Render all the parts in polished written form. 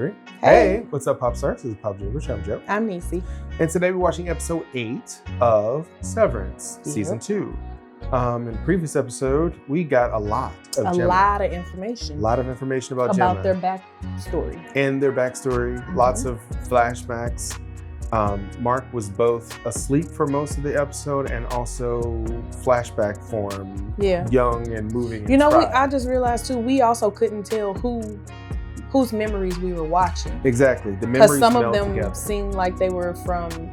3. Hey. What's up, Pop Stars? This is Pop Jibberish. I'm Joe. I'm Nisi. And today we're watching episode 8 of Severance, season 2. In the previous episode, we got a lot of Gemma. A lot of information. A lot of information about Gemma. About their backstory. And their backstory. Lots of flashbacks. Mark was both asleep for most of the episode and also flashback form. Yeah. Young and moving. You know, I just realized too, we also couldn't tell whose memories we were watching. Exactly. The memories some of them together. Seemed like they were from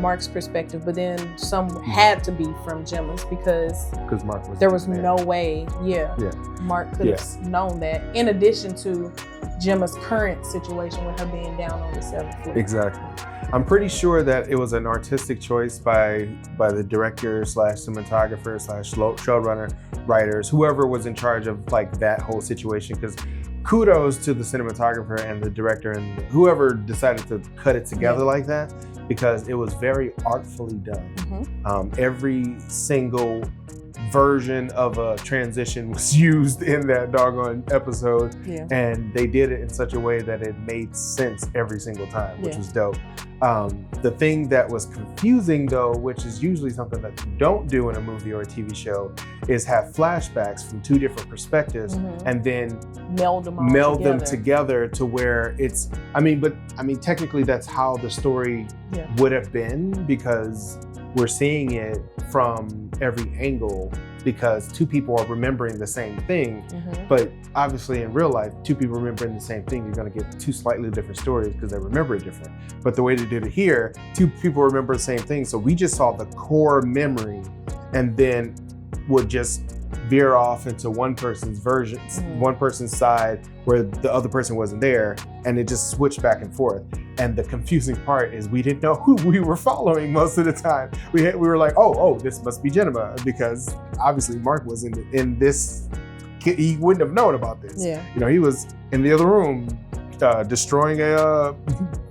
Mark's perspective, but then some had to be from Gemma's because Mark was there was no way, Mark could have known that. In addition to Gemma's current situation with her being down on the 7th floor. Exactly. I'm pretty sure that it was an artistic choice by the director / cinematographer / showrunner, writers, whoever was in charge of like that whole situation. Because kudos to the cinematographer and the director and whoever decided to cut it together like that, because it was very artfully done. Every single version of a transition was used in that doggone episode, and they did it in such a way that it made sense every single time, which was dope. The thing that was confusing though, which is usually something that you don't do in a movie or a TV show, is have flashbacks from two different perspectives and then meld them together to where it's, technically that's how the story would have been, because we're seeing it from every angle because two people are remembering the same thing. But obviously in real life, two people remembering the same thing, you're gonna get two slightly different stories because they remember it different. But the way they did it here, two people remember the same thing. So we just saw the core memory and then would just veer off into one person's version, one person's side where the other person wasn't there, and it just switched back and forth. And the confusing part is we didn't know who we were following most of the time. We were like, oh, this must be Gemma, because obviously Mark was in this. He wouldn't have known about this. He was in the other room destroying a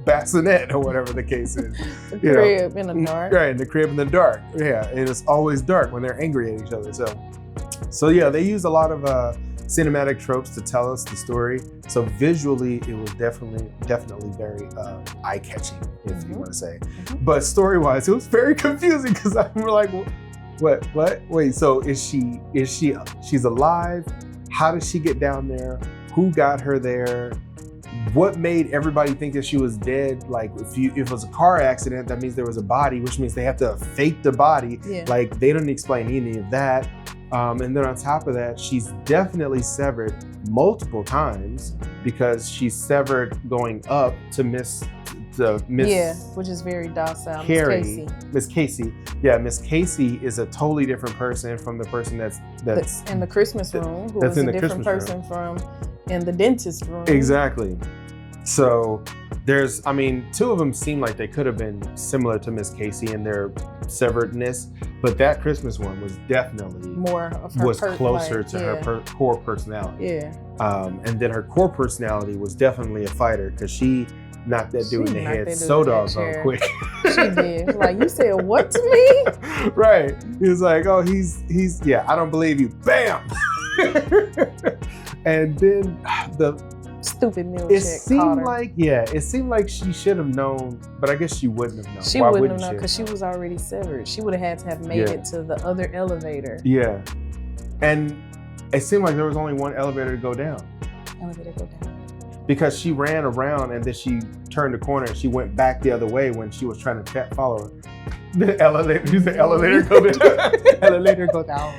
bassinet or whatever the case is. The crib in the dark. Right, in the crib in the dark. Yeah, and it's always dark when they're angry at each other. So yeah, they use a lot of cinematic tropes to tell us the story. So visually, it was definitely very eye-catching, if you want to say. But story-wise, it was very confusing because we're like, what? Wait, so she's alive? How did she get down there? Who got her there? What made everybody think that she was dead? Like, if it was a car accident, that means there was a body, which means they have to fake the body. Like, they don't explain any of that. And then on top of that, she's definitely severed multiple times because she's severed going up to Miss which is very docile. Carrie, Miss Casey. Yeah, Miss Casey is a totally different person from the person that's in the Christmas room, who is a different person from in the dentist room. Exactly. So there's, two of them seem like they could have been similar to Miss Casey in their severedness, but that Christmas one was definitely more of her closer to her core personality. And then her core personality was definitely a fighter because she knocked that dude in the head so doggone quick. She did. Like, you said what to me? Right. He was like, oh, he's I don't believe you. Bam! And then the stupid meal it check seemed like she should have known, but I guess she wouldn't have known. She wouldn't have known because she was already severed. She would have had to have made it to the other elevator. Yeah. And it seemed like there was only one elevator to go down. Because she ran around and then she turned the corner and she went back the other way when she was trying to follow her. The elevator go down. Elevator go down.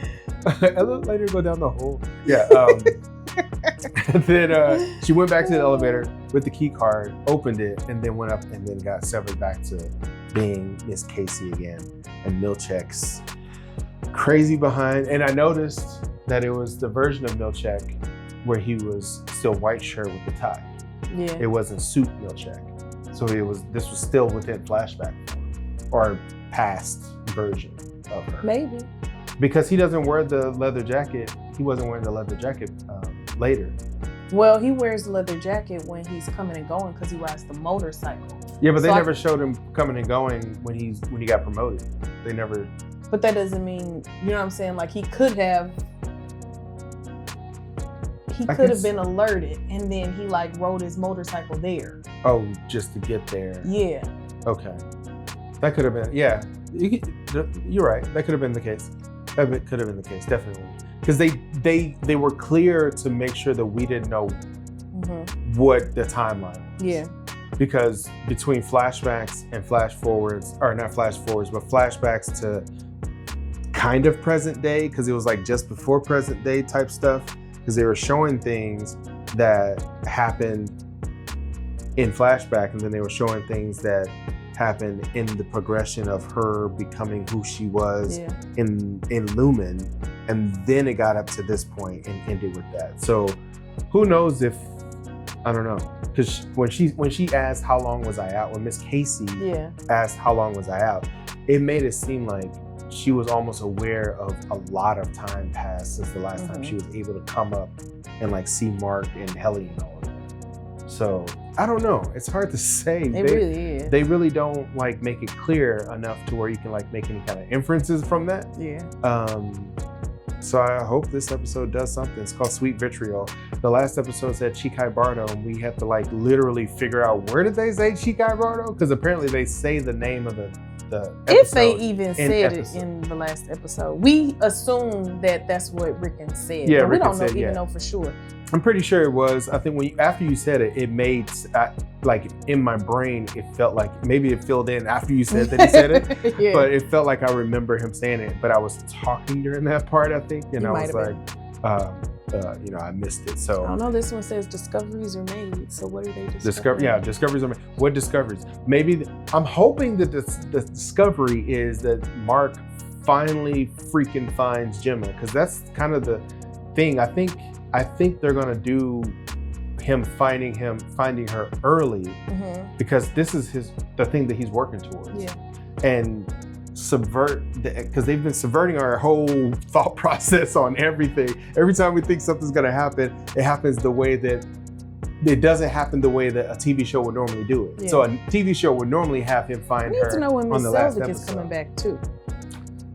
Elevator go down the hole. Yeah. And then she went back to the elevator with the key card, opened it, and then went up and then got severed back to being Miss Casey again. And Milchek's crazy behind. And I noticed that it was the version of Milchek where he was still white shirt with the tie. It wasn't suit Milchek. So this was still within flashback form or past version of her. Maybe. Because he doesn't wear the leather jacket. He wasn't wearing the leather jacket later. Well, he wears the leather jacket when he's coming and going because he rides the motorcycle. Yeah, but they never showed him coming and going when he got promoted. They never. But that doesn't mean, you know what I'm saying? Like, he could have he could have been alerted, and then he like rode his motorcycle there. Oh, just to get there. Yeah. Okay. That could have been, yeah. You're right. That could have been the case. That could have been the case, definitely. Because they were clear to make sure that we didn't know what the timeline was. Yeah. Because between flashbacks and flash forwards, or not flash forwards, but flashbacks to kind of present day, because it was like just before present day type stuff, because they were showing things that happened in flashback, and then they were showing things that happened in the progression of her becoming who she was in Lumen, and then it got up to this point and ended with that. So who knows if, I don't know, because when she asked how long was I out, when Miss Casey asked how long was I out, it made it seem like she was almost aware of a lot of time passed since the last time she was able to come up and like see Mark and Helly and all of that. So I don't know. It's hard to say. Really is. They really don't like make it clear enough to where you can like make any kind of inferences from that. Yeah. So I hope this episode does something. It's called Sweet Vitriol. The last episode said Chikai Bardo, and we have to like literally figure out where did they say Chikai Bardo? Because apparently they say the name of the if they even said it in the last episode. We assume that that's what Rickon said. Yeah, but we Rickon don't said, even know for sure. I'm pretty sure it was. I think after you said it, it made like in my brain, it felt like maybe it filled in after you said that he said it, but it felt like I remember him saying it. But I was talking during that part, I think, and I was like, I missed it. So I don't know. This one says discoveries are made. So what are they discovering? Discoveries are made. What discoveries? Maybe I'm hoping that the discovery is that Mark finally freaking finds Gemma, because that's kind of the thing. I think they're gonna do him finding her early, because this is the thing that he's working towards. Yeah. And subvert, because they've been subverting our whole thought process on everything. Every time we think something's gonna happen, it happens the way that it doesn't happen the way that a TV show would normally do it. Yeah. So a TV show would normally have him find her. I need to know when Miss Selvig is coming back too.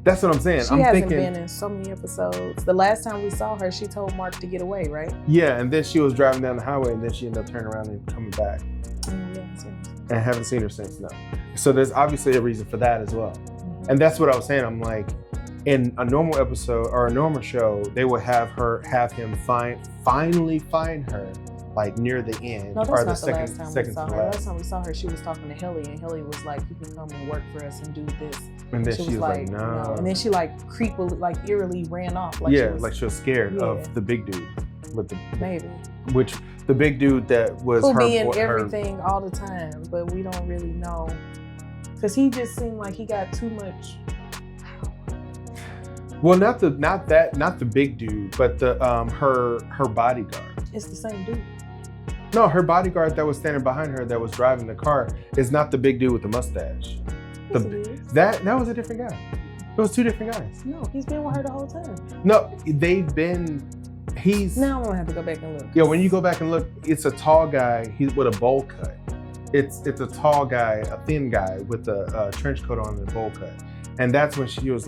That's what I'm saying. She hasn't been in so many episodes. The last time we saw her, she told Mark to get away, right? Yeah, and then she was driving down the highway, and then she ended up turning around and coming back. And haven't seen her since, no. So there's obviously a reason for that as well. And that's what I was saying. I'm like, in a normal episode or a normal show, they would have him finally find her like near the end. No, that's not the last time we saw her. Last time we saw her, she was talking to Helly, and Helly was like, "You can come and work for us and do this." And then she was like, "No." And then she like creepily, like eerily ran off. Like she was scared of the big dude with the which the big dude that was who be in everything all the time, but we don't really know, because he just seemed like he got too much. Well, not the big dude, but the her bodyguard. It's the same dude. No, her bodyguard that was standing behind her that was driving the car is not the big dude with the mustache. That was a different guy. It was two different guys. No, he's been with her the whole time. No, Now I'm gonna have to go back and look. Yeah, when you go back and look, it's a tall guy. He's with a bowl cut. It's a tall guy, a thin guy with a trench coat on and a bowl cut. And that's when she was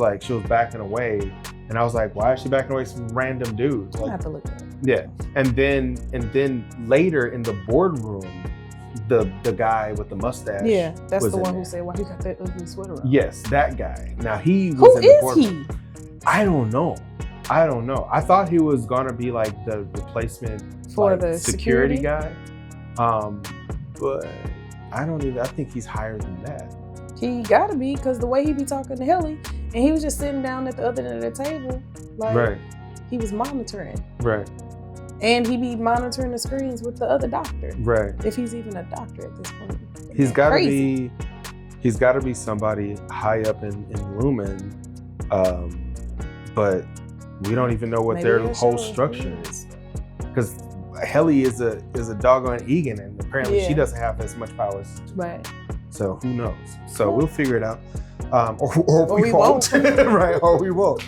backing away, and I was like, why is she backing away from random dudes? I'll have to look at it. Yeah, and then later in the boardroom, the guy with the mustache. Yeah, that's the one who said, "Why you got that ugly sweater on?" Yes, that guy. Now he was who in the boardroom. He? I don't know. I thought he was gonna be like the replacement for the security guy. But I think he's higher than that. He gotta be, because the way he be talking to Helly, and he was just sitting down at the other end of the table, like he was monitoring. Right. And he be monitoring the screens with the other doctor. Right. If he's even a doctor at this point. He's gotta be somebody high up in Lumen. But we don't even know what their whole structure is. Because Helly is a doggone Egan, and apparently she doesn't have as much power as right. So who knows? So we'll figure it out. Or we won't. Right, or we won't.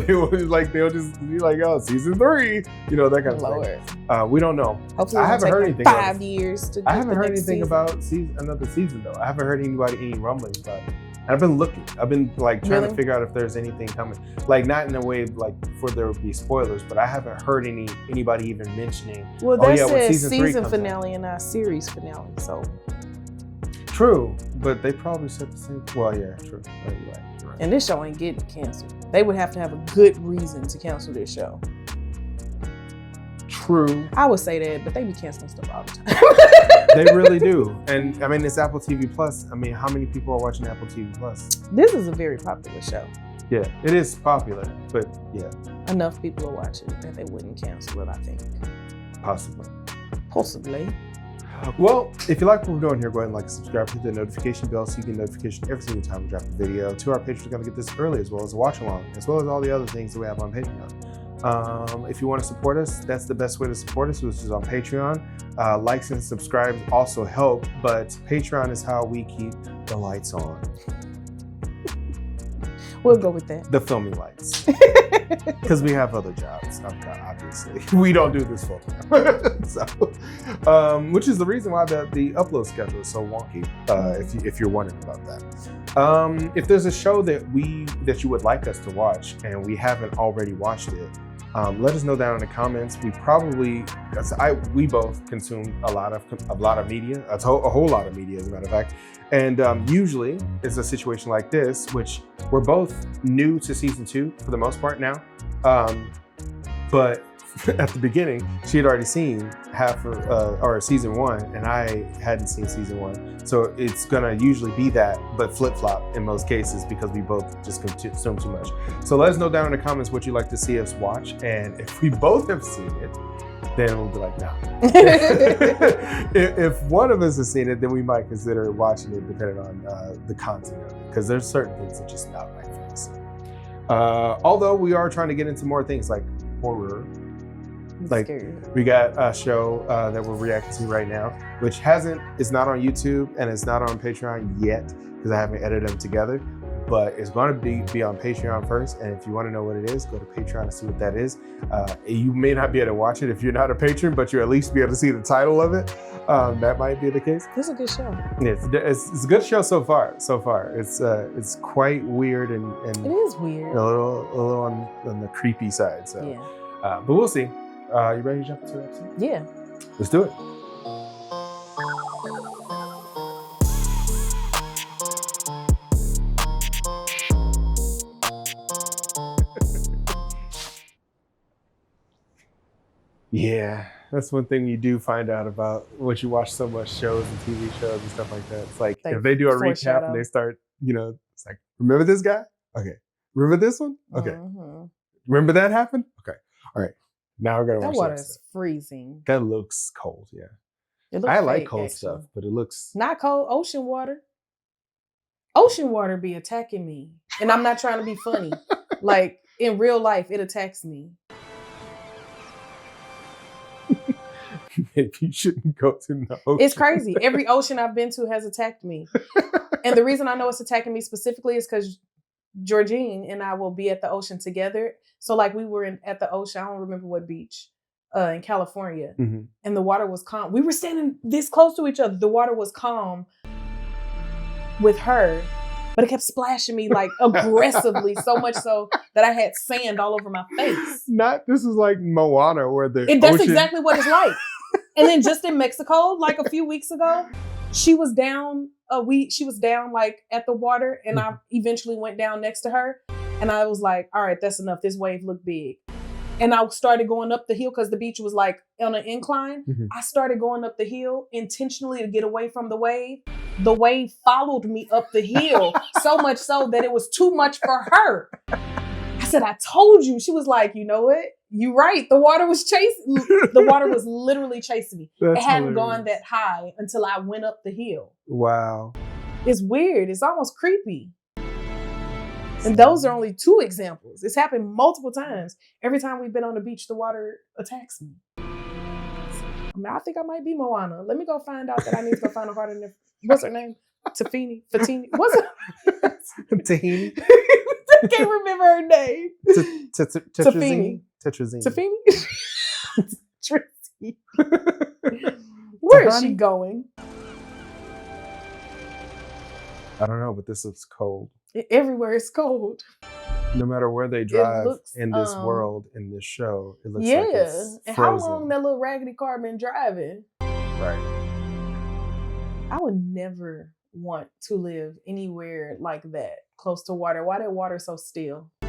They'll just be like, oh, season 3, that kind of thing. We don't know. Hopefully I haven't heard anything. 5 years to. I haven't heard anything about another season though. I haven't heard any rumblings about it. And I've been looking. I've been like trying Really? to figure out if there's anything coming. Like not in a way like for there would be spoilers, but I haven't heard anybody even mentioning. Well, oh, that yeah, when says season 3 season comes out. finale and not series finale. So True, but they probably said the same. Well, yeah, true. Oh, you're right. You're right. and this show ain't getting canceled. They would have to have a good reason to cancel this show. True. I would say that, but they be canceling stuff all the time. They really do. And I mean, it's Apple TV Plus. I mean, how many people are watching Apple TV Plus? This is a very popular show. Yeah, it is popular, but yeah, Enough people are watching that they wouldn't cancel it, I think. possibly. Possibly. Well, if you like what we're doing here, go ahead and like and subscribe, hit the notification bell so you get notification every single time we drop a video. To our patrons, you're going to get this early, as well as a watch along, as well as all the other things that we have on Patreon. If you want to support us, that's the best way to support us, which is on Patreon. Likes and subscribes also help, but Patreon is how we keep the lights on. We'll go with that. The filming lights. Because we have other jobs, obviously. We don't do this full time. So, which is the reason why the upload schedule is so wonky, if you're wondering about that. If there's a show that you would like us to watch and we haven't already watched it, let us know down in the comments. We both consume a lot of media, a whole lot of media, as a matter of fact. And usually it's a situation like this, which we're both new to season 2 for the most part now. But at the beginning, she had already seen half of, or season 1, and I hadn't seen season 1. So it's gonna usually be that, but flip-flop in most cases because we both just consume too much. So let us know down in the comments what you'd like to see us watch. And if we both have seen it, then we'll be like, nah. If one of us has seen it, then we might consider watching it depending on the content of it, because there's certain things that are just not right for us. Although we are trying to get into more things like horror. Like we got a show that we're reacting to right now, which is not on YouTube and it's not on Patreon yet because I haven't edited them together. But it's going to be on Patreon first. And if you want to know what it is, go to Patreon and see what that is. You may not be able to watch it if you're not a patron, but you'll at least be able to see the title of it. That might be the case. It's a good show. Yeah, it's a good show so far. It's quite weird and it is weird. A little on the creepy side. So, yeah. But we'll see. You ready to jump into the episode? Yeah. Let's do it. Yeah, that's one thing you do find out about once you watch so much shows and TV shows and stuff like that. It's like if they do a recap and they start, it's like, remember this guy? Okay. Remember this one? Okay. Mm-hmm. Remember that happened? Okay. All right. Now we're going to watch that water is freezing. That looks cold, yeah. It looks I like cold stuff, but it looks... Not cold. Ocean water. Ocean water be attacking me. And I'm not trying to be funny. Like, in real life, it attacks me. Maybe you shouldn't go to the ocean. It's crazy. Every ocean I've been to has attacked me. And the reason I know it's attacking me specifically is because Georgine and I will be at the ocean together. So like we were at the ocean, I don't remember what beach, in California. Mm-hmm. And the water was calm. We were standing this close to each other. The water was calm with her, but it kept splashing me like aggressively, so much so that I had sand all over my face. This is like Moana where that's ocean... exactly what it's like. And then just in Mexico, like a few weeks ago, she was down. She was down like at the water, and I eventually went down next to her, and I was like, "All right, that's enough. This wave looked big." And I started going up the hill because the beach was like on an incline. Mm-hmm. I started going up the hill intentionally to get away from the wave. The wave followed me up the hill so much so that it was too much for her. I said, "I told you." She was like, "You know what? You're right. The water was chasing. The water was literally chasing me. It hadn't gone that high until I went up the hill." Wow. It's weird. It's almost creepy. And those are only 2 examples. It's happened multiple times. Every time we've been on the beach, the water attacks me. I think I might be Moana. Let me go find out that I need to go find a heart in there. What's her name? Fatini. What's it? Tahini. I can't remember her name. Tetrazini. Trini. Where is she going? I don't know, but this looks cold. Everywhere is cold. No matter where they drive looks, in this world, in this show, it looks yeah. like it's And frozen. how long that little raggedy car been driving? Right. I would never want to live anywhere like that, close to water. Why that water so still? I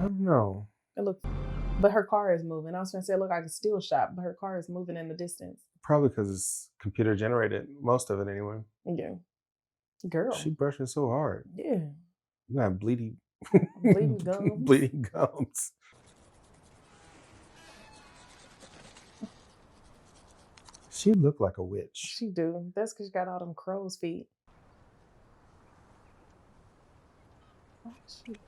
don't know. It looks, but her car is moving. I was gonna say it looked like a steel shop, but her car is moving in the distance. Probably because it's computer generated, most of it anyway. Yeah. Girl. She brushing so hard. Yeah. You got bleeding gums. bleeding gums. She looked like a witch. She do. That's because she got all them crow's feet. Why is she here?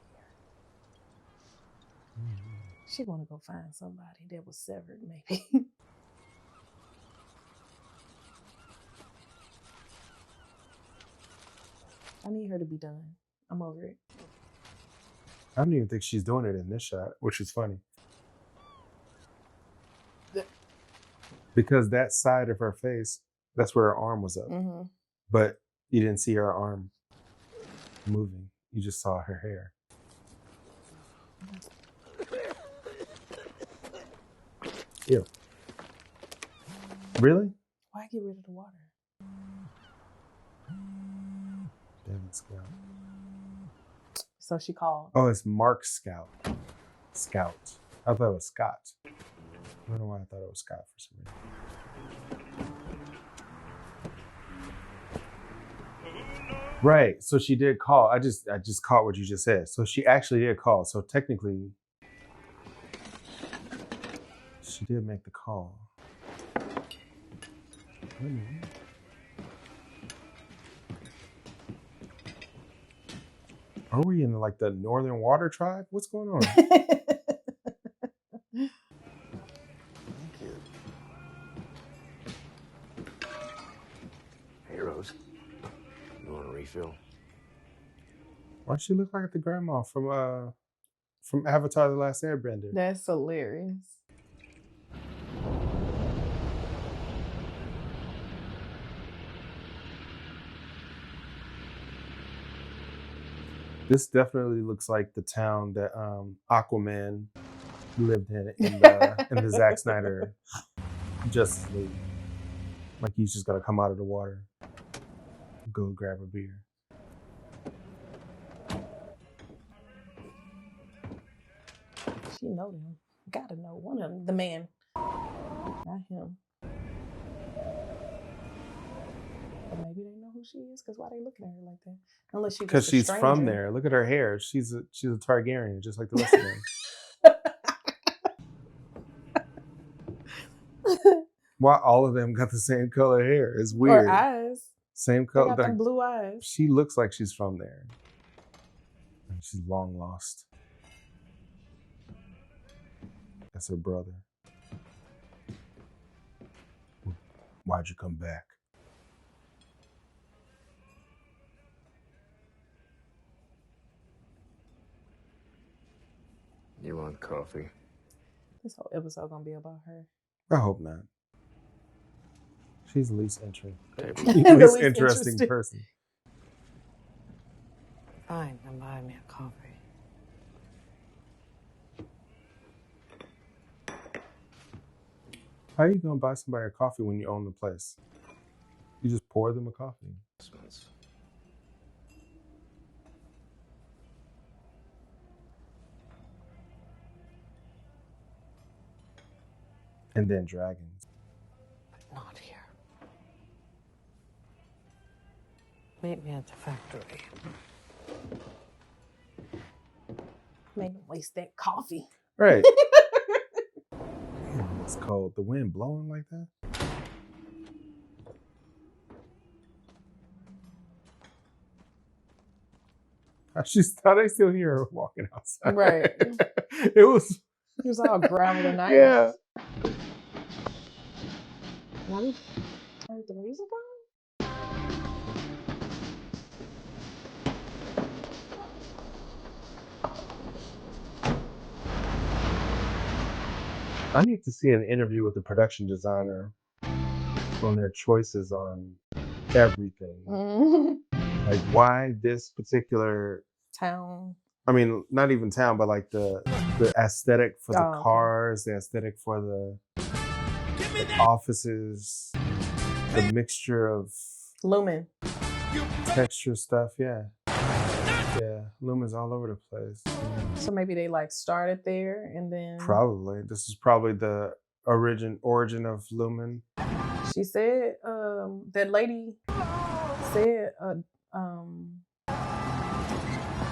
She want to go find somebody that was severed, maybe. I need her to be done. I'm over it. I don't even think she's doing it in this shot, which is funny. Because that side of her face, that's where her arm was up. Mm-hmm. But you didn't see her arm moving. You just saw her hair. Ew. Really? Why get rid of the water? Damn, Scout. So she called. Oh, it's Mark Scout. Scout. I thought it was Scott. I don't know why I thought it was Scott for some reason. Right. So she did call. I just caught what you just said. So she actually did call. So technically, she did make the call. Are we in like the Northern Water Tribe? What's going on? Hey, Rose. You want a refill? Why does she look like the grandma from Avatar: The Last Airbender? That's hilarious. This definitely looks like the town that Aquaman lived in the Zack Snyder Justice League. Like he's just gonna come out of the water, go grab a beer. She know them. Gotta know one of them. The man, not him. But maybe they know who she is. Because why they looking at her like that? Unless she Because she's stranger. from there. Look at her hair. She's a Targaryen, just like the rest of them. Why all of them got the same color hair? It's weird. Or eyes. Same They color. got them blue eyes. She looks like she's from there. She's long lost. That's her brother. Why'd you come back? You want coffee? This whole episode gonna be about her. I hope not. She's the least interesting. The least least interesting interesting. person. Fine, then buy me a coffee. How are you gonna buy somebody a coffee when you own the place? You just pour them a coffee. And then dragons. But not here. Meet me at the factory. Make them waste that coffee. Right. Damn, it's cold. The wind blowing like that. How they still hear her walking outside. Right. It was all gravel and ice. Yeah. Turn the music on? I need to see an interview with the production designer on their choices on everything. Mm-hmm. Like, why this particular Town. I mean, not even town, but like the aesthetic for the Oh, okay. cars, the aesthetic for the offices, the mixture of Lumen. texture stuff. Yeah. Yeah. Lumen's all over the place. Yeah. So maybe they like started there and then Probably. This is probably the origin of Lumen. she said, that lady said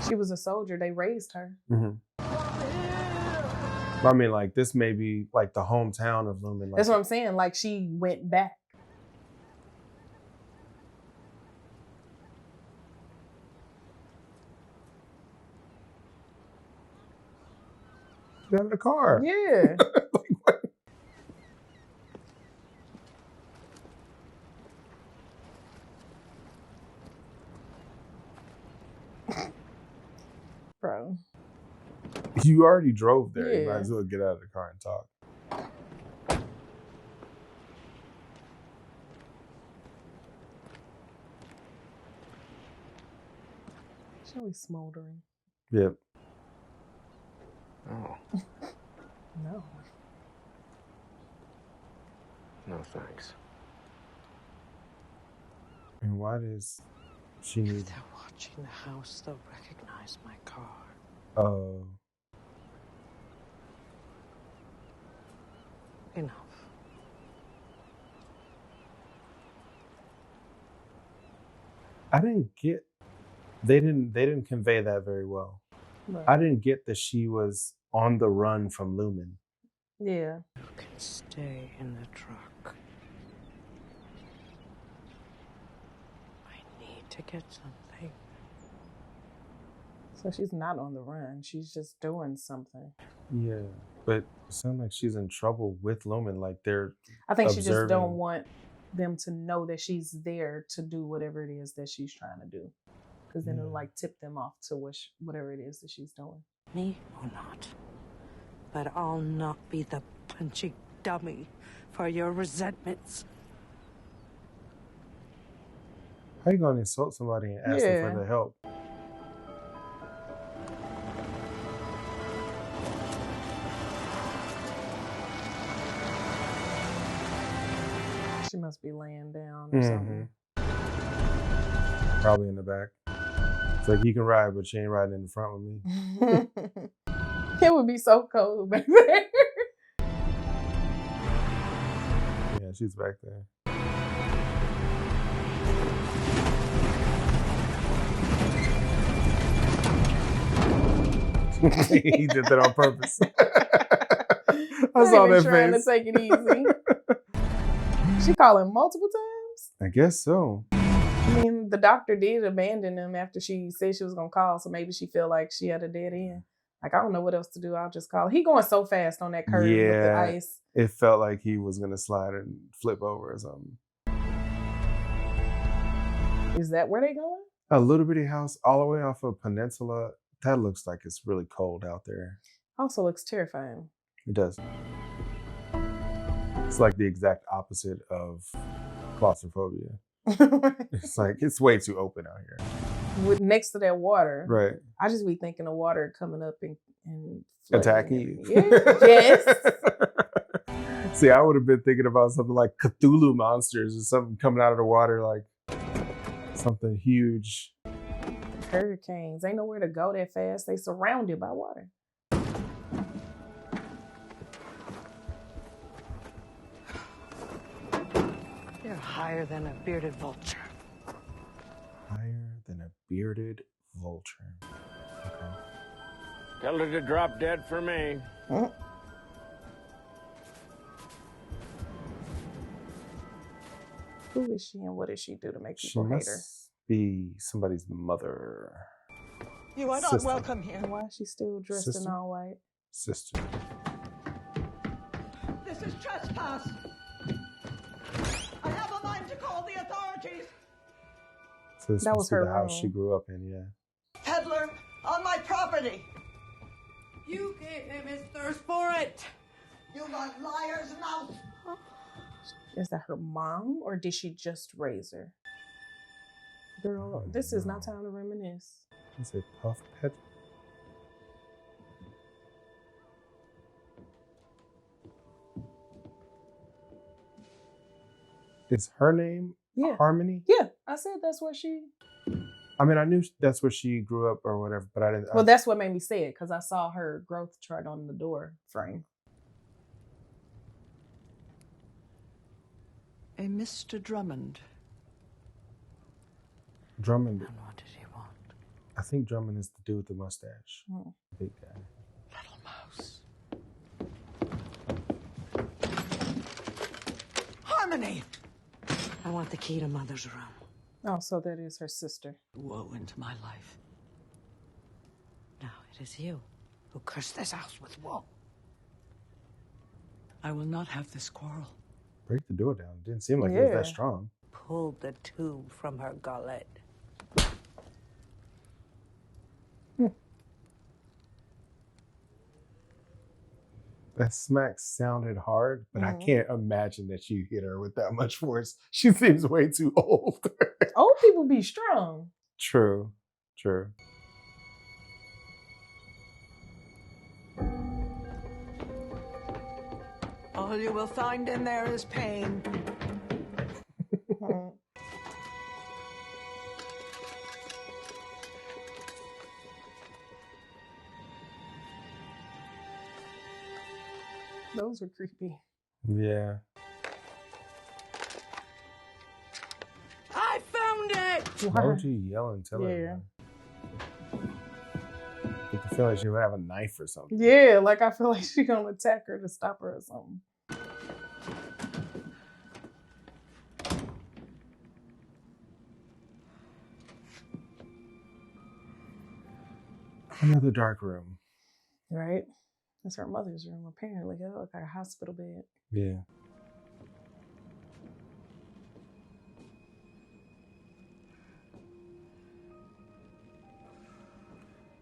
she was a soldier. They raised her. I mean, like, this may be like the hometown of Lumen. Like, That's what I'm saying. Like she went back. get out of the car. Yeah. Bro. You already drove there. You Yeah. might as well get out of the car and talk. She's always smoldering. Yep. Oh, No. no thanks. And why does she need? If they're watching the house, they'll recognize my car. Oh. Enough. I didn't get. They didn't convey that very well. Right. I didn't get that she was on the run from Lumen. Yeah. You can stay in the truck. I need to get something. So she's not on the run. She's just doing something. Yeah, but it sounds like she's in trouble with Lumen. Like they're. I think she just Observing. don't want them to know that she's there to do whatever it is that she's trying to do. Because then it'll like tip them off to whatever it is that she's doing. Me or not. But I'll not be the punching dummy for your resentments. How you gonna insult somebody and ask them for the help? She must be laying down or something. Probably in the back. It's like you can ride, but you ain't riding in the front with me. It would be so cold back there. Yeah, she's back there. He did that on purpose. I saw that trying face. to take it easy. She calling multiple times? I guess so. I mean, the doctor did abandon him after she said she was gonna call, so maybe she felt like she had a dead end. Like, I don't know what else to do. I'll just call. He going so fast on that curve with the ice. It felt like he was gonna slide and flip over or something. Is that where they going? A little bitty house all the way off a peninsula. That looks like it's really cold out there. Also looks terrifying. It does. It's like the exact opposite of claustrophobia. It's like, it's way too open out here. With next to that water. Right. I just be thinking of water coming up and Attacking you. Yeah. Yes. See, I would have been thinking about something like Cthulhu monsters or something coming out of the water, like something huge. Hurricanes. Ain't nowhere to go that fast. They surrounded by water. You're higher than a bearded vulture. Higher than a bearded vulture. Okay. Tell her to drop dead for me. Huh? Who is she and what does she do to make She people hate her? must be somebody's mother. You are not Sister. welcome here. And why is she still dressed Sister? in all white? Sister. This is trespass. I have a mind to call the authorities. So this That must was be her the house room. she grew up in, yeah. Peddler on my property. You gave him his thirst for it. You got liar's mouth. Is that her mom or did she just raise her? Girl, this is not time to reminisce. Is it Puff Pet? Is her name Yeah. Harmony? Yeah, I said that's where she. I mean, I knew that's where she grew up or whatever, but I didn't. Well, that's what made me say it because I saw her growth chart on the door frame. A Mr. Drummond. Drummond. And what did he want? I think Drummond is the dude with the mustache. Hmm. Big guy. Little mouse. Harmony! I want the key to Mother's room. Oh, so that is her sister. Woe into my life. Now it is you who cursed this house with woe. I will not have this quarrel. Break the door down. Didn't seem like it was Yeah. that strong. Pulled the tube from her gullet. That smack sounded hard, but I Mhm. can't imagine that you hit her with that much force. She seems way too old. Old people be strong. True. True. All you will find in there is pain. Mhm. Those were creepy. Yeah. I found it! Why would you yell and tell Yeah. her? You can feel like she would have a knife or something. Yeah, like I feel like she's gonna attack her to stop her or something. Another dark room. Right? That's her mother's room, apparently. It looked like a hospital bed. Yeah.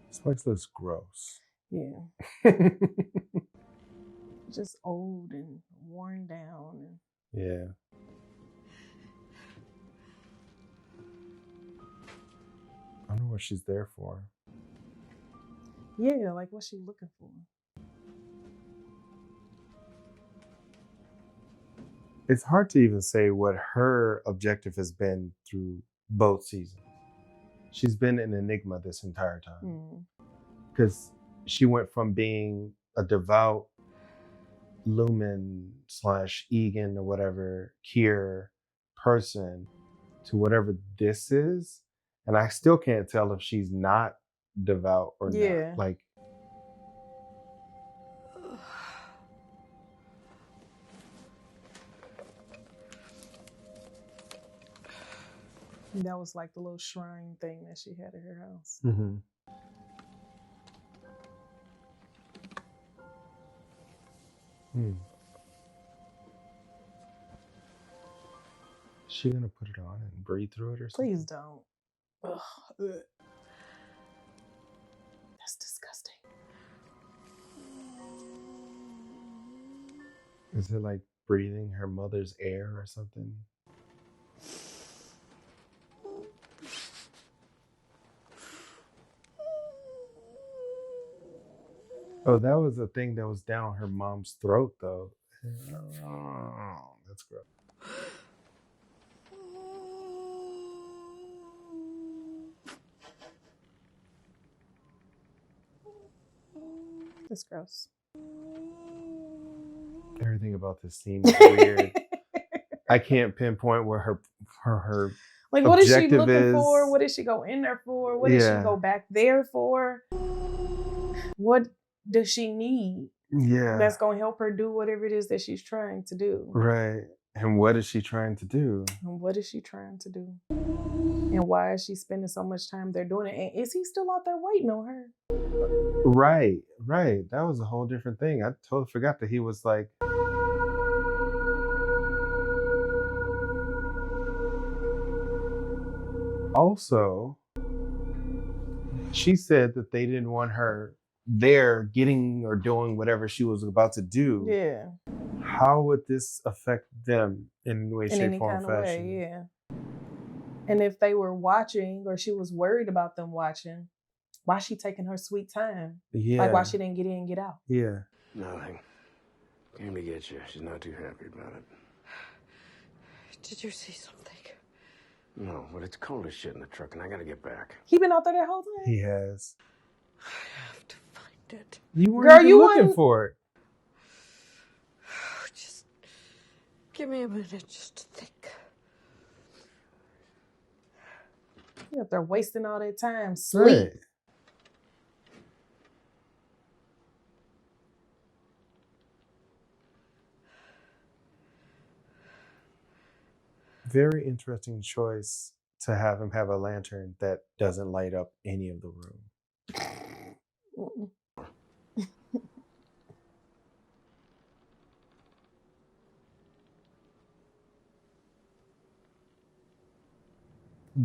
This place looks gross. Yeah. Just old and worn down. Yeah. I don't know what she's there for. Yeah, like what's she looking for? It's hard to even say what her objective has been through both seasons. She's been an enigma this entire time. Hmm. Because she went from being a devout Lumen / Egan or whatever Kier person to whatever this is. And I still can't tell if she's not devout or Yeah. not. Like, That was like the little shrine thing that she had at her house. mm-hmm. Is she gonna put it on and breathe through it or something? Please don't. Ugh. Ugh. That's disgusting. Is it like breathing her mother's air or something? Oh, that was a thing that was down her mom's throat, though. Oh, that's gross. That's gross. Everything about this scene is weird. I can't pinpoint where her Like, what is she objective looking is. for? What did she go in there for? What did she Yeah. go back there for? What does she need Yeah. that's going to help her do whatever it is that she's trying to do? Right. And what is she trying to do? And what is she trying to do? And why is she spending so much time there doing it? And is he still out there waiting on her? Right. Right. That was a whole different thing. I totally forgot that he was like. Also, she said that they didn't want her there getting or doing whatever she was about to do. Yeah. How would this affect them in any way, In shape, any form, kind of fashion? way, yeah. And if they were watching or she was worried about them watching, why she taking her sweet time? Yeah. Like why she didn't get in, get out? Yeah. Nothing. Came to get you. She's not too happy about it. Did you see something? No, but it's cold as shit in the truck, and I gotta get back. He been out there that whole time? He has. I have to find it. You weren't Girl, even you looking wasn't- for it. Just give me a minute just to think. You up there wasting all that time. Sleep. Right. Very interesting choice to have him have a lantern that doesn't light up any of the room. Mm-mm.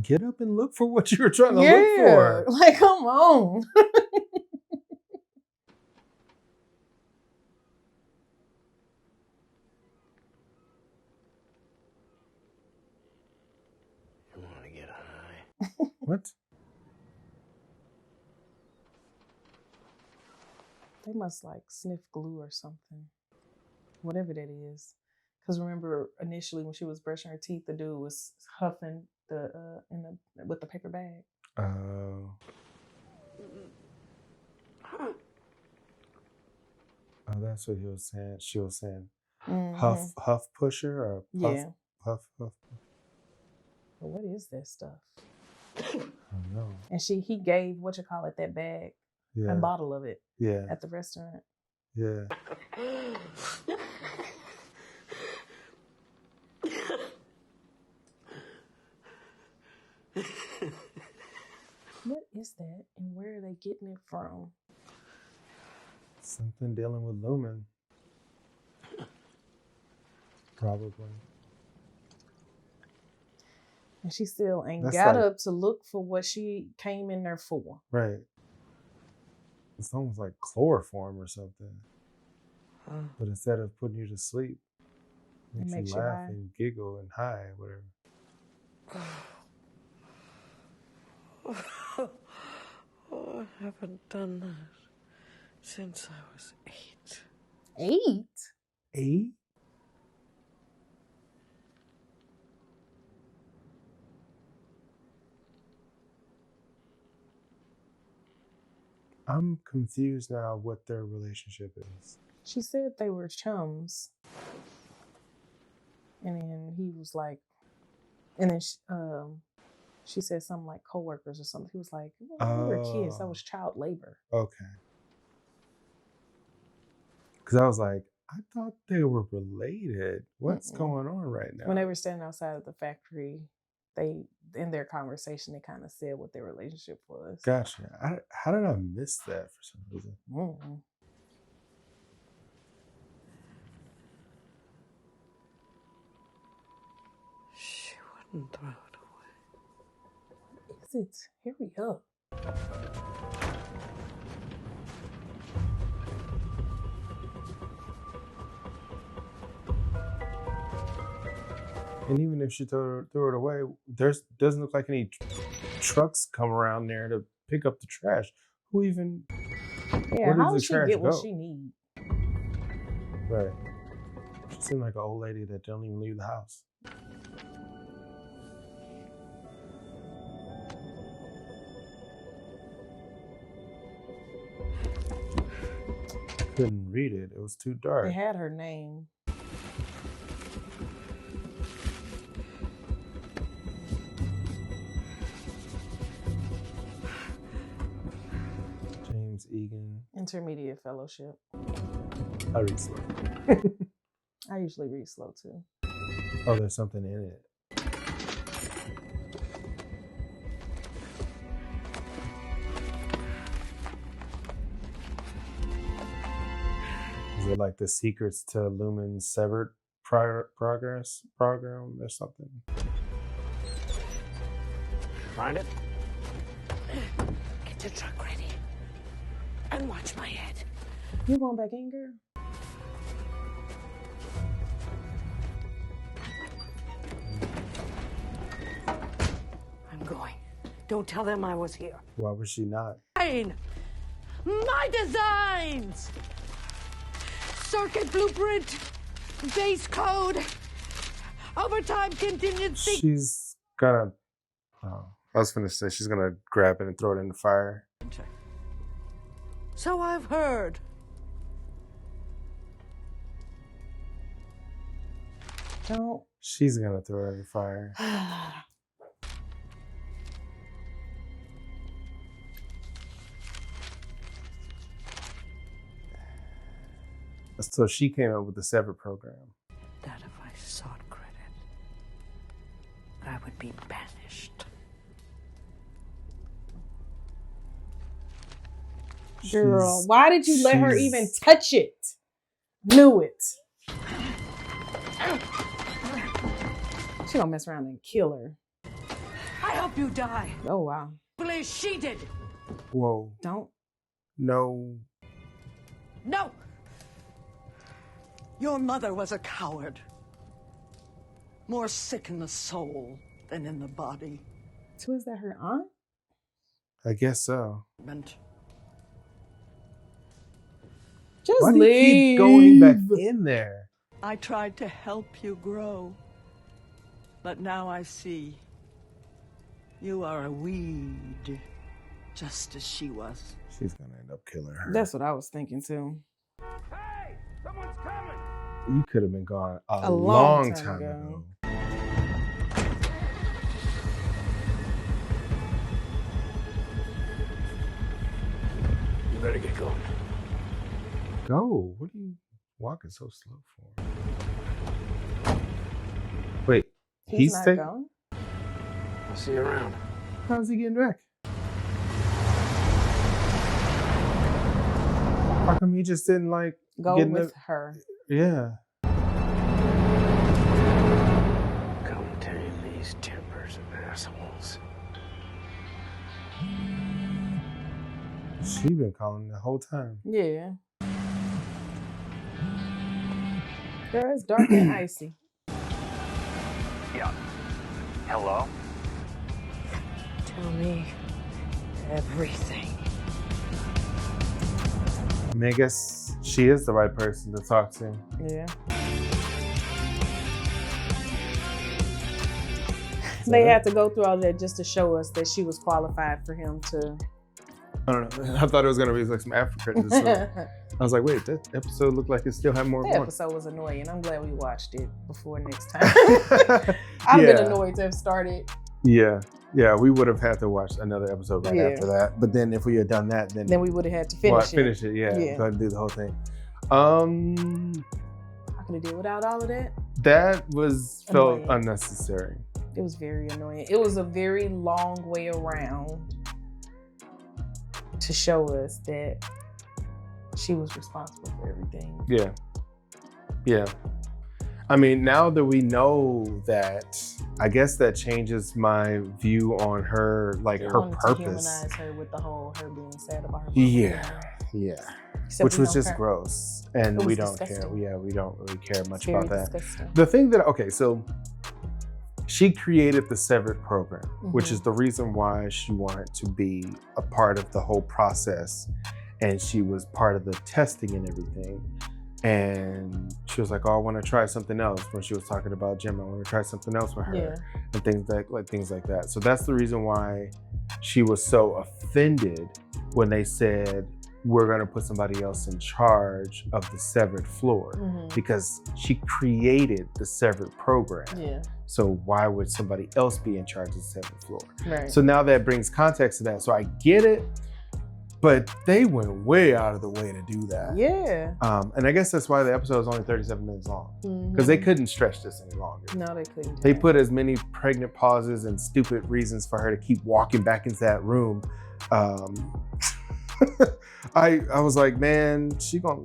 Get up and look for what you were trying to look for. Like, come on. You want to get high? What? They must like sniff glue or something. Whatever that is. Because remember, initially when she was brushing her teeth, the dude was huffing with the paper bag. Oh. Oh, that's what he was saying. She was saying, huff pusher or puff, Yeah. puff. But what is that stuff? I don't know. And he gave that bag, Yeah. a bottle of it Yeah. at the restaurant. Yeah. What is that, and where are they getting it from? Something dealing with Lumen. Probably. And she still ain't That's got like- up to look for what she came in there for. Right. It's almost like chloroform or something. But instead of putting you to sleep, It makes makes you you laugh high. and giggle and high, whatever. Oh, I haven't done that since I was 8. 8? 8? I'm confused now what their relationship is. She said they were chums. And then he was like, and then she said something like coworkers or something. He was like, well, we were kids. That was child labor. Okay. Because I was like, I thought they were related. What's going on right now? When they were standing outside of the factory, in their conversation, they kind of said what their relationship was. Gotcha. How did I miss that for some reason? Mm-hmm. She wouldn't throw it away. What is it? Hurry up. And even if she threw it away, doesn't look like any trucks come around there to pick up the trash. Who even? Yeah, where how does does the she trash get what go? she needs? Right. She seemed like an old lady that don't even leave the house. Couldn't read it. It was too dark. They had her name. James Egan. Intermediate fellowship. I read slow. I usually read slow too. Oh, there's something in it. Is it like the secrets to Lumen's severed progress program or something? Find it? Get your truck ready. And watch my head. You going back in, girl? Don't tell them I was here. Why was she not? Fine. My designs! Circuit blueprint, base code, overtime contingency. She's gonna, oh, I was gonna say she's gonna grab it and throw it in the fire. So I've heard. Don't. She's gonna throw it in the fire. So she came up with the Severed program. That if I sought credit, I would be banished. Girl, why did you let her she's- even touch it? Knew it. She gonna mess around and kill her. I hope you die. Oh wow. Please, she did. Whoa. Don't. No. No. Your mother was a coward. More sick in the soul than in the body. So is that her aunt? I guess so. Just Why do you leave. keep going back in there? I tried to help you grow, but now I see you are a weed, just as she was. She's gonna end up killing her. That's what I was thinking too. Hey, someone's coming. You could have been gone a long long time time ago. ago. You better get going. Go. What are you walking so slow for? Wait, he's not taking. going. I'll see you around. How's he getting back? How come he just didn't like Go get in with the- her. Yeah. Come tame these tempers and assholes. She been calling the whole time. Yeah. Girl, it's dark and icy. Yeah. Hello? Tell me everything. I mean, I guess she is the right person to talk to. Yeah. They had to go through all that just to show us that she was qualified for him to. I don't know. I thought it was gonna be like some African. That I was like, wait, that episode looked like it still had more. episode was annoying. I'm glad we watched it before next time. I've been annoyed to have started. Yeah, we would have had to watch another episode right Yeah. after that. But then if we had done that, Then we would have had to finish it. Finish it, yeah. Yeah. Go ahead and do the whole thing. I could have did without all of that. That was felt Annoying. unnecessary. It was very annoying. It was a very long way around to show us that she was responsible for everything. Yeah. I mean, now that we know that, I guess that changes my view on her, like her Wanted to purpose. humanize her with the whole her being sad about her. Yeah. Except Which we was don't just care. gross, and It we was don't disgusting. care. Yeah, we don't really care much Very about that. disgusting. The thing that, okay, so she created the Severed program, which Mhm. is the reason why she wanted to be a part of the whole process. And she was part of the testing and everything. And she was like, oh, I want to try something else. When she was talking about Jim, I want to try something else with her. Yeah. And things like that. So that's the reason why she was so offended when they said, we're going to put somebody else in charge of the Severed floor, Mhm. because she created the Severed program. Yeah. So why would somebody else be in charge of the Severed floor? Right. So now that brings context to that. So I get it, but they went way out of the way to do that. Yeah. And I guess that's why the episode is only 37 minutes long, because they Mhm. couldn't stretch this any longer. No, they couldn't. They put as many pregnant pauses and stupid reasons for her to keep walking back into that room. I was like, man, she gonna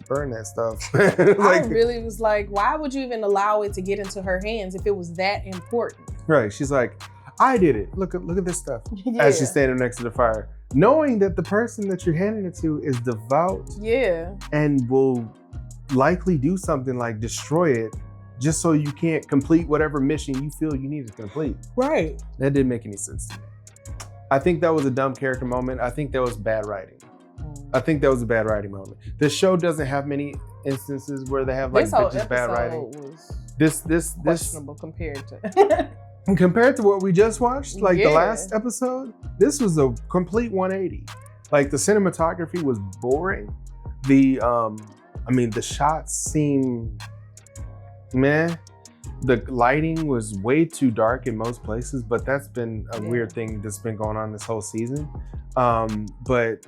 burn that stuff. I really was like, why would you even allow it to get into her hands if it was that important? Right. She's like, I did it. Look at this stuff. Yeah. As she's standing next to the fire, knowing that the person that you're handing it to is devout Yeah. and will likely do something like destroy it just so you can't complete whatever mission you feel you need to complete. Right. That didn't make any sense to me. I think that was a dumb character moment. I think that was bad writing. I think that was a bad writing moment. The show doesn't have many instances where they have like This whole bitches bad writing. was This questionable compared to. compared to what we just watched, like the Yeah. last episode, this was a complete 180. Like the cinematography was boring. The the shots seem meh. The lighting was way too dark in most places, but that's been a weird thing that's been going on this whole season. But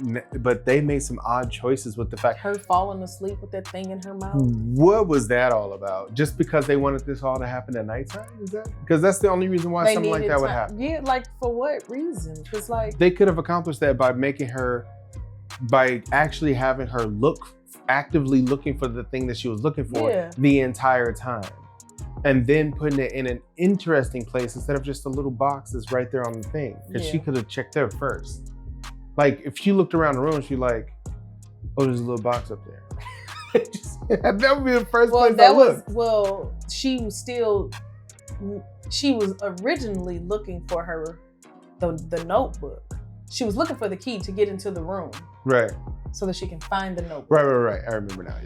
they made some odd choices with the fact Her falling asleep with that thing in her mouth. what was that all about? Just because they wanted this all to happen at nighttime? Is that because that's the only reason why They something like needed that would time. happen? Yeah, like for what reason? Because like They could have accomplished that by making her, by actually having her actively looking for the thing that she was looking for the entire time. And then putting it in an interesting place instead of just a little box that's right there on the thing. Because she could have checked there first. Like if she looked around the room, she'd like, oh, there's a little box up there. That would be the first place I looked. She was originally looking for the notebook. She was looking for the key to get into the room. Right. So that she can find the notebook. Right. I remember now.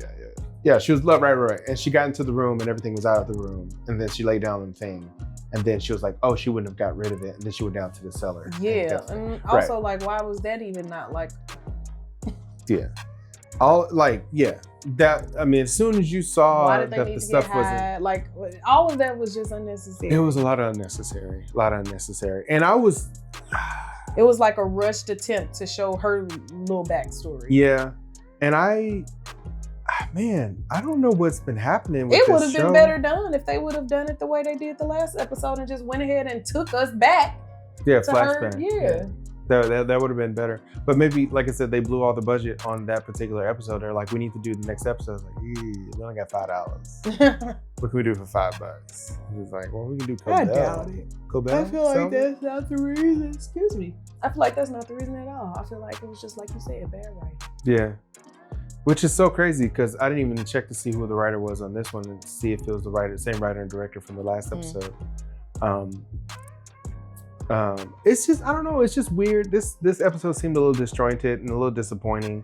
Yeah, she was right. And she got into the room and everything was out of the room. And then she laid down on the thing. And then she was like, oh, she wouldn't have got rid of it. And then she went down to the cellar. Yeah. And also like, why was that even not like... Yeah. As soon as you saw that the stuff wasn't... Like, all of that was just unnecessary. It was a lot of unnecessary. And it was like a rushed attempt to show her little backstory. Yeah. And I don't know what's been happening with this show. It would have been better done if they would have done it the way they did the last episode and just went ahead and took us back. Yeah, to flashback. Her. Yeah. That would have been better. But maybe, like I said, they blew all the budget on that particular episode. They're like, we need to do the next episode. I was like, we only got $5. What can we do for $5? He was like, well, we can do Cobell. I doubt it. Cobell? I feel like that's not the reason. Excuse me. I feel like that's not the reason at all. I feel like it was just like you said, bad writing. Yeah. Which is so crazy because I didn't even check to see who the writer was on this one and see if it was the same writer and director from the last episode. It's just, I don't know, it's just weird. This episode seemed a little disjointed and a little disappointing.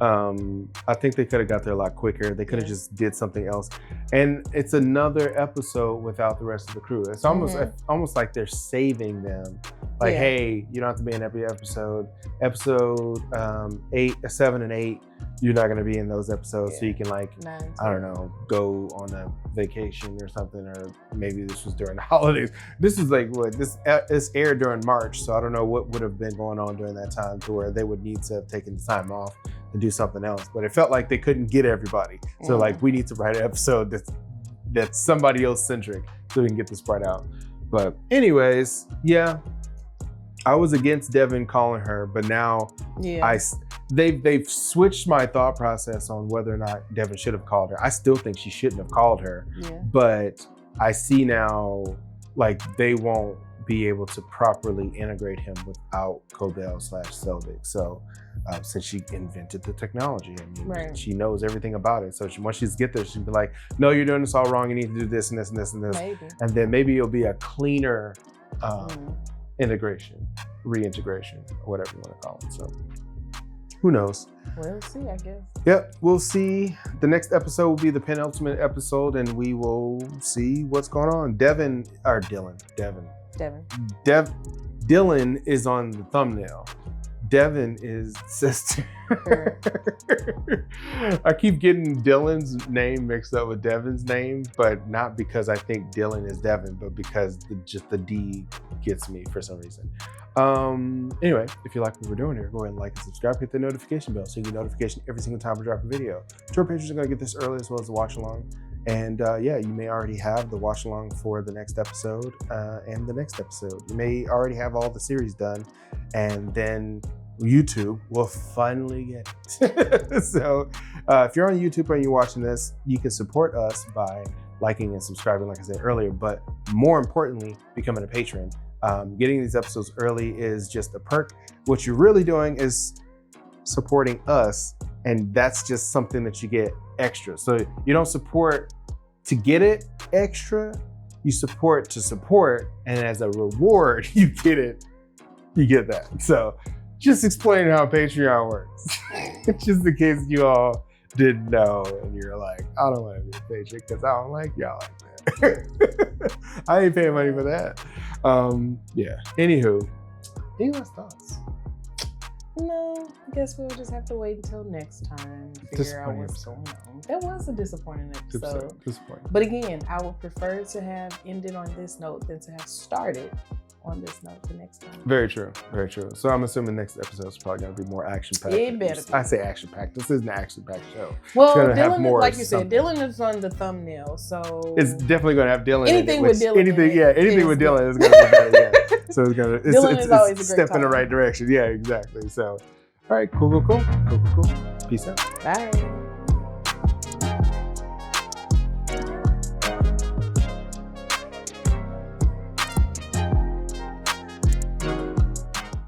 I think they could have got there a lot quicker. They could have just did something else. And it's another episode without the rest of the crew. It's almost like they're saving them. Like, hey, you don't have to be in every episode. Episode 7 and 8, you're not gonna be in those episodes, so you can I don't know, go on a vacation or something, or maybe this was during the holidays. This is like what this aired during March, so I don't know what would have been going on during that time to where they would need to have taken the time off and do something else. But it felt like they couldn't get everybody, so like we need to write an episode that's somebody else centric so we can get this spread out. But anyways, yeah. I was against Devin calling her, but now they've switched my thought process on whether or not Devin should have called her. I still think she shouldn't have called her, but I see now like they won't be able to properly integrate him without Cobell/Selvig. So since she invented the technology, I mean, she knows everything about it. So once she gets there, she'll be like, no, you're doing this all wrong. You need to do this and this and this and this. Maybe. And then maybe it'll be a cleaner reintegration, or whatever you want to call it. So who knows? We'll see, I guess. Yep, we'll see. The next episode will be the penultimate episode, and we will see what's going on. Dylan is on the thumbnail. Devin is sister. I keep getting Dylan's name mixed up with Devin's name, but not because I think Dylan is Devin, but because just the D gets me for some reason. Anyway, if you like what we're doing here, go ahead and like and subscribe, hit the notification bell so you get notification every single time we drop a video. Tour patrons are gonna get this early as well as the watch along. And you may already have the watch along for the next episode and the next episode. You may already have all the series done, and then YouTube will finally get it. So if you're on YouTube and you're watching this, you can support us by liking and subscribing, like I said earlier, but more importantly, becoming a patron. Getting these episodes early is just a perk. What you're really doing is supporting us, and that's just something that you get extra. So you don't support to get it extra, you support to support, and as a reward, you get it you get that. So just explain how Patreon works. Just in case you all didn't know and you're like, I don't want to be a patron because I don't like y'all like that. I ain't paying money for that. Yeah. Anywho, any last thoughts? No, I guess we'll just have to wait until next time to figure out what's going on. That was a disappointing episode. Disappointing. But again, I would prefer to have ended on this note than to have started on this note the next time. Very true. Very true. So I'm assuming next episode is probably going to be more action-packed. It better be. I say action-packed. This isn't an action-packed show. Well, Dylan, have more like you said, Dylan is on the thumbnail, so it's definitely going to have Dylan. Anything with Dylan. Anything with Dylan is going to be better. Yeah. So it's going to. Dylan is always a great step in the right direction. Yeah, exactly. So, all right, cool. Peace out. Bye.